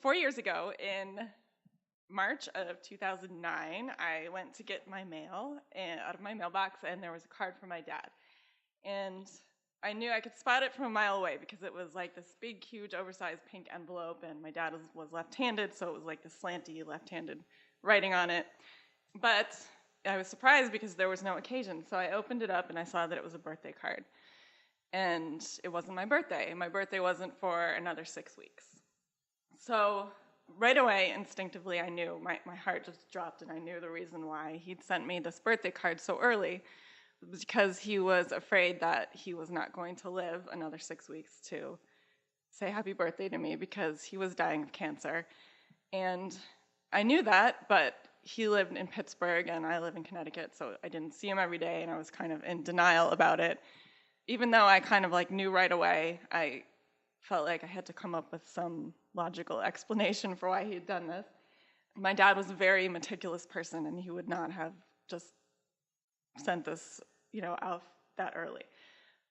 4 years ago, in March of 2009, I went to get my mail out of my mailbox, and there was a card from my dad. And I knew I could spot it from a mile away because it was like this big, huge, oversized pink envelope, and my dad was left-handed, so it was like this slanty, left-handed writing on it. But I was surprised because there was no occasion, so I opened it up, and I saw that it was a birthday card. And it wasn't my birthday. My birthday wasn't for another 6 weeks. So right away, instinctively, I knew, my heart just dropped, and I knew the reason why he'd sent me this birthday card so early was because he was afraid that he was not going to live another 6 weeks to say happy birthday to me because he was dying of cancer. And I knew that, but he lived in Pittsburgh, and I live in Connecticut, so I didn't see him every day, and I was kind of in denial about it. Even though I kind of like knew right away, I felt like I had to come up with some logical explanation for why he had done this. My dad was a very meticulous person, and he would not have just sent this, out that early.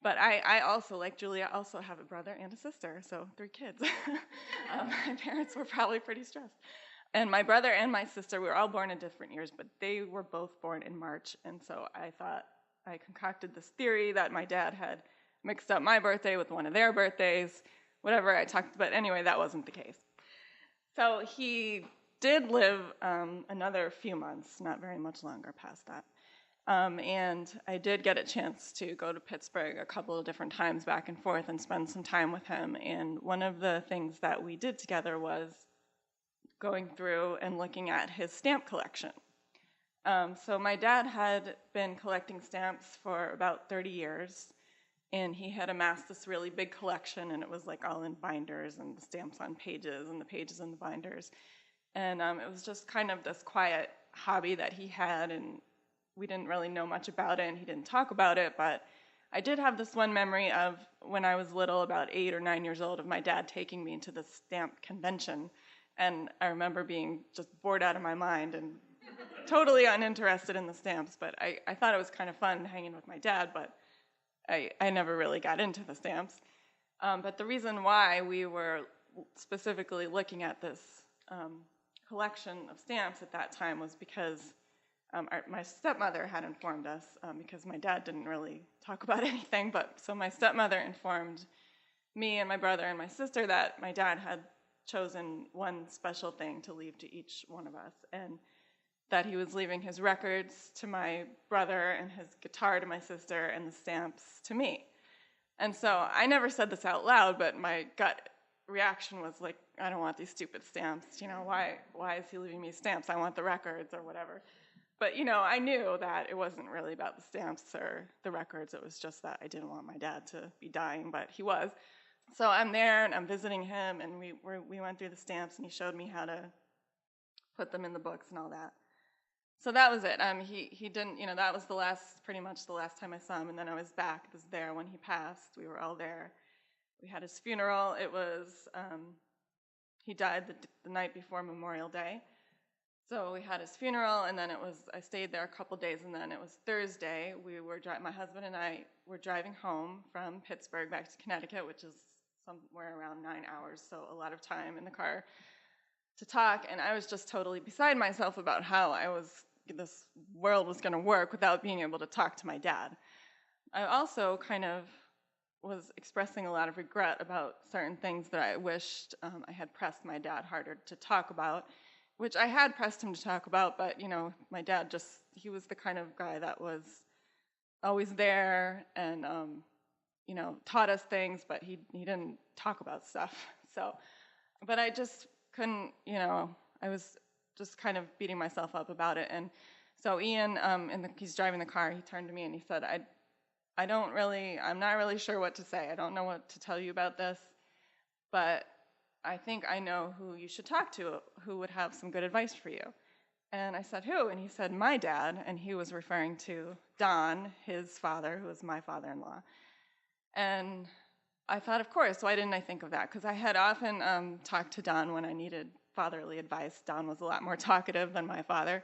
But I also, like Julia, also have a brother and a sister, so 3 kids. My parents were probably pretty stressed. And my brother and my sister, we were all born in different years, but they were both born in March, and so I concocted this theory that my dad had mixed up my birthday with one of their birthdays, whatever I talked, but anyway, that wasn't the case. So he did live another few months, not very much longer past that. And I did get a chance to go to Pittsburgh a couple of different times back and forth and spend some time with him. And one of the things that we did together was going through and looking at his stamp collection. So my dad had been collecting stamps for about 30 years, and he had amassed this really big collection, and it was like all in binders and the stamps on pages and the pages in the binders. And it was just kind of this quiet hobby that he had, and we didn't really know much about it, and he didn't talk about it, but I did have this one memory of when I was little, about 8 or 9 years old, of my dad taking me to the stamp convention, and I remember being just bored out of my mind and totally uninterested in the stamps, but I thought it was kind of fun hanging with my dad, but I never really got into the stamps. But the reason why we were specifically looking at this collection of stamps at that time was because my stepmother had informed us, because my dad didn't really talk about anything, but so my stepmother informed me and my brother and my sister that my dad had chosen one special thing to leave to each one of us, and that he was leaving his records to my brother and his guitar to my sister and the stamps to me. And so I never said this out loud, but my gut reaction was like, I don't want these stupid stamps. Why is he leaving me stamps? I want the records or whatever. But, I knew that it wasn't really about the stamps or the records. It was just that I didn't want my dad to be dying, but he was. So I'm there, and I'm visiting him, and we went through the stamps, and he showed me how to put them in the books and all that. So that was it. He didn't, that was pretty much the last time I saw him, and then I was there when he passed. We were all there. We had his funeral. It was, he died the night before Memorial Day. So we had his funeral, and then I stayed there a couple days, and then it was Thursday. My husband and I were driving home from Pittsburgh back to Connecticut, which is somewhere around 9 hours, so a lot of time in the car to talk, and I was just totally beside myself about how this world was going to work without being able to talk to my dad. I also kind of was expressing a lot of regret about certain things that I wished I had pressed my dad harder to talk about, which I had pressed him to talk about, but, my dad he was the kind of guy that was always there and, taught us things, but he didn't talk about stuff. So, but I just couldn't, I was just kind of beating myself up about it. And so Ian, he's driving the car, he turned to me and he said, I'm not really sure what to say. I don't know what to tell you about this, but I think I know who you should talk to, who would have some good advice for you. And I said, who? And he said, my dad, and he was referring to Don, his father, who was my father-in-law. And I thought, of course, why didn't I think of that? Because I had often talked to Don when I needed fatherly advice. Don was a lot more talkative than my father.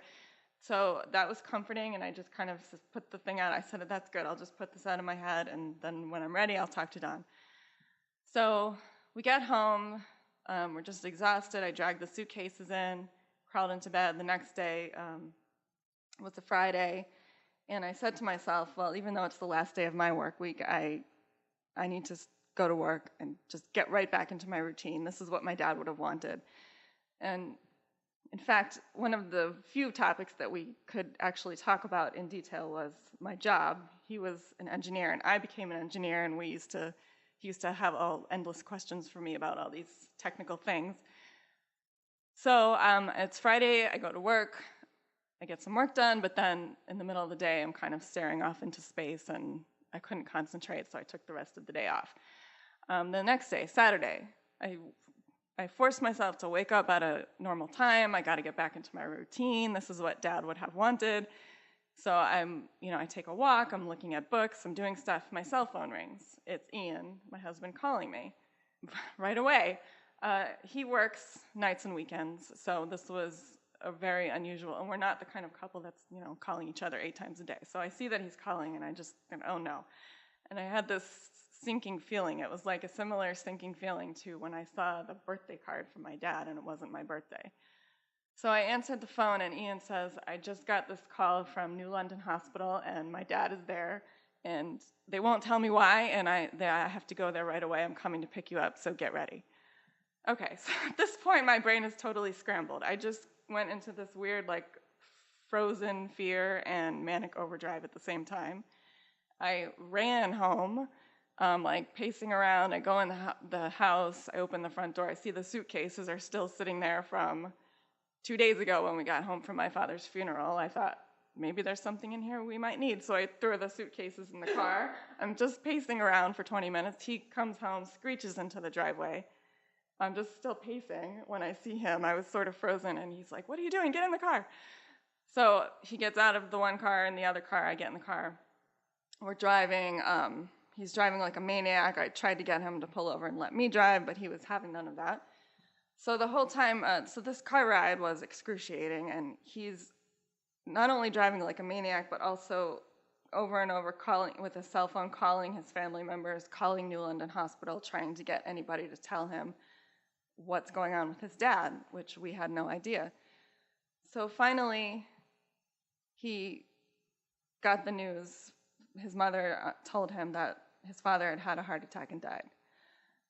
So that was comforting, and I just kind of put the thing out. I said, that's good, I'll just put this out of my head, and then when I'm ready, I'll talk to Don. So we got home. We're just exhausted. I dragged the suitcases in, crawled into bed. The next day was a Friday, and I said to myself, well, even though it's the last day of my work week, I need to go to work and just get right back into my routine. This is what my dad would have wanted. And in fact, one of the few topics that we could actually talk about in detail was my job. He was an engineer, and I became an engineer, and he used to have endless questions for me about all these technical things. So it's Friday, I go to work, I get some work done, but then in the middle of the day, I'm kind of staring off into space, and I couldn't concentrate, so I took the rest of the day off. The next day, Saturday, I forced myself to wake up at a normal time. I got to get back into my routine. This is what Dad would have wanted. So I take a walk. I'm looking at books. I'm doing stuff. My cell phone rings. It's Ian, my husband, calling me right away. He works nights and weekends, so this was a very unusual. And we're not the kind of couple that's calling each other 8 times a day. So I see that he's calling, and I just think, oh no. And I had this sinking feeling. It was like a similar sinking feeling to when I saw the birthday card from my dad and it wasn't my birthday. So I answered the phone and Ian says, I just got this call from New London Hospital and my dad is there and they won't tell me why and I have to go there right away. I'm coming to pick you up, so get ready. Okay, so at this point my brain is totally scrambled. I just went into this weird frozen fear and manic overdrive at the same time. I ran home, pacing around. I go in the house, I open the front door, I see the suitcases are still sitting there from 2 days ago when we got home from my father's funeral. I thought, maybe there's something in here we might need, so I threw the suitcases in the car. I'm just pacing around for 20 minutes. He comes home, screeches into the driveway. I'm just still pacing. When I see him, I was sort of frozen, and he's like, what are you doing? Get in the car. So he gets out of the one car, and the other car, I get in the car. We're driving. He's driving like a maniac. I tried to get him to pull over and let me drive, but he was having none of that. So the whole time, so this car ride was excruciating, and he's not only driving like a maniac, but also over and over calling with his cell phone, calling his family members, calling New London Hospital, trying to get anybody to tell him what's going on with his dad, which we had no idea. So finally, he got the news. His mother told him that his father had had a heart attack and died.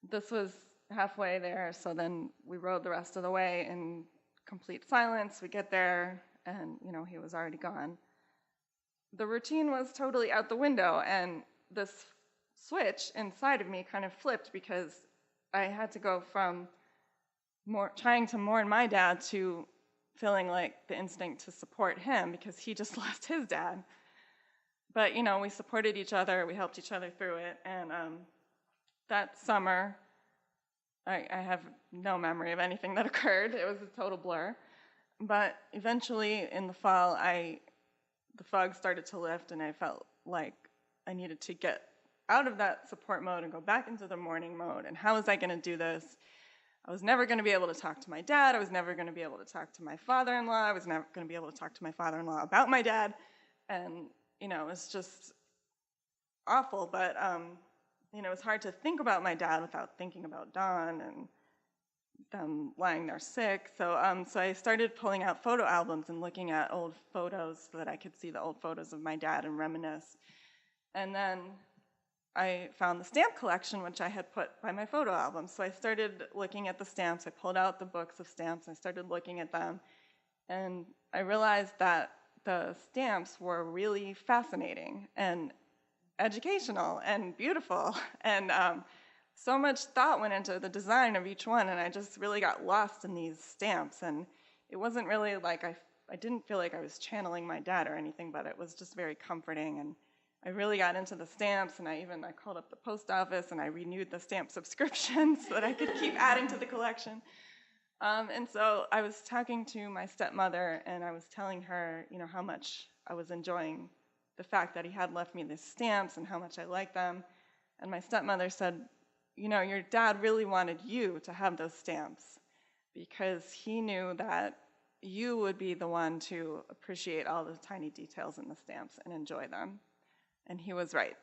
This was halfway there, so then we rode the rest of the way in complete silence. We get there, and he was already gone. The routine was totally out the window, and this switch inside of me kind of flipped because I had to go from trying to mourn my dad to feeling like the instinct to support him because he just lost his dad. But, we supported each other, we helped each other through it, and that summer, I have no memory of anything that occurred. It was a total blur. But eventually, in the fall, the fog started to lift, and I felt like I needed to get out of that support mode and go back into the mourning mode, and how was I going to do this? I was never going to be able to talk to my dad. I was never going to be able to talk to my father-in-law. I was never going to be able to talk to my father-in-law about my dad, and it was just awful, but, it was hard to think about my dad without thinking about Don and them lying there sick. So I started pulling out photo albums and looking at old photos so that I could see the old photos of my dad and reminisce. And then I found the stamp collection, which I had put by my photo album. So I started looking at the stamps. I pulled out the books of stamps. I started looking at them. And I realized that the stamps were really fascinating and educational and beautiful, and so much thought went into the design of each one, and I just really got lost in these stamps, and it wasn't really like I didn't feel like I was channeling my dad or anything, but it was just very comforting, and I really got into the stamps, and I called up the post office, and I renewed the stamp subscription so that I could keep adding to the collection. And so I was talking to my stepmother, and I was telling her, how much I was enjoying the fact that he had left me these stamps and how much I liked them. And my stepmother said, your dad really wanted you to have those stamps because he knew that you would be the one to appreciate all the tiny details in the stamps and enjoy them. And he was right.